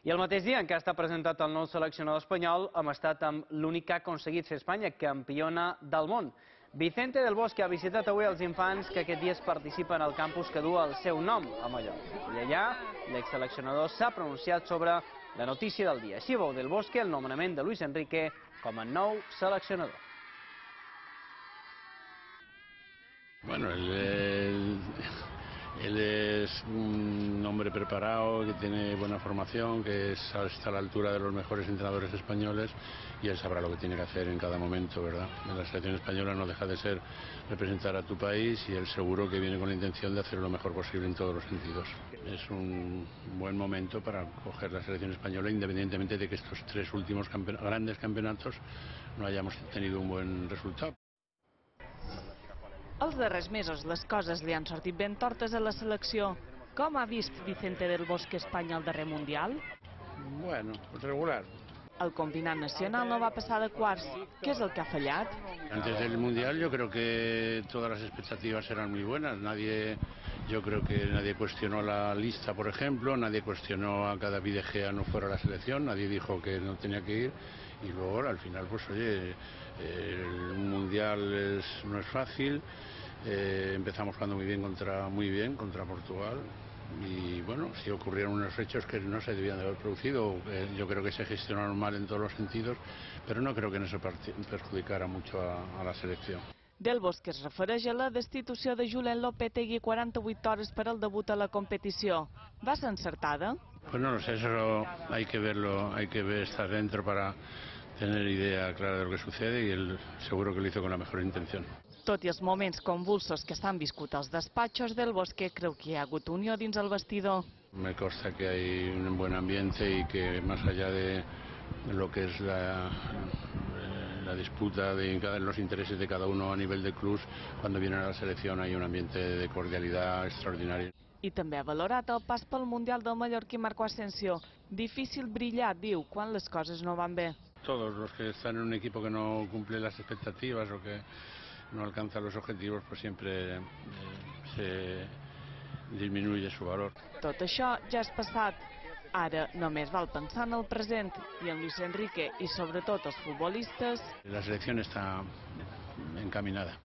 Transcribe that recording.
I el mateix dia en què ha estat presentat el nou seleccionador espanyol, hem estat amb l'únic que ha aconseguit fer Espanya campiona del món. Vicente del Bosque ha visitat avui els infants que aquest dia es participen al campus que du el seu nom, a Mallorca. I allà, l'exseleccionador s'ha pronunciat sobre la notícia del dia. Així veu del Bosque el nomenament de Luis Enrique com a nou seleccionador. Bueno, él es un hombre preparado, que tiene buena formación, que está a la altura de los mejores entrenadores españoles y él sabrá lo que tiene que hacer en cada momento, ¿verdad? La selección española no deja de ser representar a tu país y él seguro que viene con la intención de hacer lo mejor posible en todos los sentidos. Es un buen momento para coger la selección española, independientemente de que estos tres últimos grandes campeonatos no hayamos tenido un buen resultado. Els darrers mesos les coses li han sortit ben tortes a la selecció. Com ha vist Vicente del Bosque Espanya al darrer Mundial? Bueno, regular. El combinat nacional no va passar de quarts. Què és el que ha fallat? Antes del Mundial yo creo que todas las expectativas eran muy buenas. Yo creo que nadie cuestionó la lista, por ejemplo, nadie cuestionó a que David De Gea no fuera a la selección, nadie dijo que no tenía que ir y luego al final, pues oye, el Mundial no es fácil. Empezamos jugando muy bien contra Portugal y bueno, si ocurrieron unos hechos que no se debían de haber producido, yo creo que se gestionaron mal en todos los sentidos, pero no creo que no se perjudicara mucho a la selección. Del Bosque es refereix a la destitució de Julen Lopetegui 48 hores per al debut a la competició. Va ser encertada? Pues no lo sé, eso hay que verlo, hay que estar dentro para tener idea clara de lo que sucede y él seguro que lo hizo con la mejor intención. Tot i els moments convulsos que s'han viscut als despatxos, Del Bosque creu que hi ha hagut unió dins el vestidor. Me consta que hay un buen ambiente y que más allá de lo que es la disputa de los intereses de cada uno a nivel de clubs, cuando vienen a la selección hay un ambiente de cordialidad extraordinario. I també ha valorat el pas pel Mundial del mallorquí Marco Asensio. Difícil brillar, diu, quan les coses no van bé. Todos los que están en un equipo que no cumple las expectativas o que no alcanza los objetivos, pues siempre se disminuye su valor. Tot això ja és passat. Ara només val pensar en el present i en Luis Enrique i sobretot els futbolistes. La selección está encaminada.